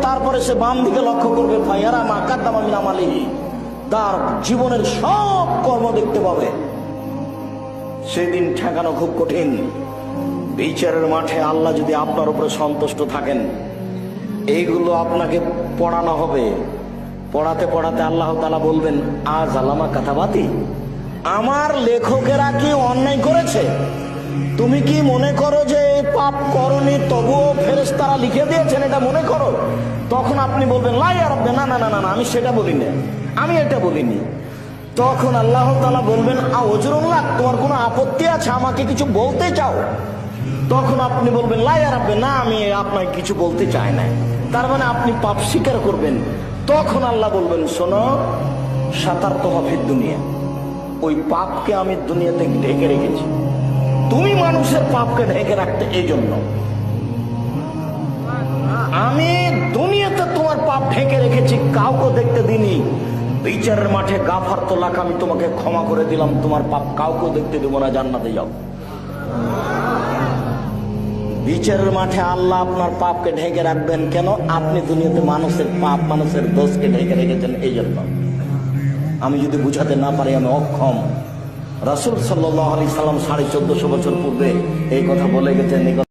তারপরে সে বাম দিকে লক্ষ্য করবে, তার জীবনের সব কর্ম দেখতে পাবে। সেদিন ঠেকানো খুব কঠিন। বিচারের মাঠে আল্লাহ যদি আপনার উপরে সন্তুষ্ট থাকেন, এইগুলো আপনাকে পড়ানো হবে। পড়াতে পড়াতে আল্লাহ তাআলা বলবেন, আজ আলামা কাতাবাতি, আমার লেখকেরা কি অন্যায় করেছে? তুমি কি মনে করো যে এই পাপ করনি তবুও ফেরেশতারা লিখে দিয়েছেন, এটা মনে করো? তখন আপনি বলবেন, লা ইয়া রাব্বি, না না না না, আমি সেটা বলিনি, আমি এটা বলিনি। তখন আল্লাহ তাআলা বলবেন, আউযরুল্লাহ, তোমার কোনো আপত্তি আছে? আমাকে কিছু বলতে চাও? তখন আপনি বলবেন, লা ইয়া রাব্বি, না, আমি আপনাকে কিছু বলতে চাই না। তার মানে আপনি পাপ স্বীকার করবেন। তখন আল্লাহ বলবেন, শোনো, সাতারতুহা ফিদ দুনিয়া, ওই পাপকে আমি দুনিয়াতে ঢেকে রেখেছি। তুমি মানুষের পাপকে ঢেকে রাখতে, এই জন্য আমি দুনিয়াতে তোমার পাপ ঢেকে রেখেছি, কাউকে দেখতে দিইনি। বিচারের মাঠে গাফারতু লাক, আমি তোমাকে ক্ষমা করে দিলাম, তোমার পাপ কাউকে দেখতে দেবো না, জান্নাতে যাও। বিচারের মাঠে আল্লাহ আপনার পাপকে ঢেকে রাখবেন কেন? আপনি দুনিয়াতে মানুষের পাপ, মানুষের দোষকে ঢেকে রেখেছেন, এই জন্য। আমি যদি বুঝাতে না পারি, আমি অক্ষম। রাসূল সাল্লাল্লাহু আলাইহি সাল্লাম 1450 বছর পূর্বে এই কথা বলে গেছেন।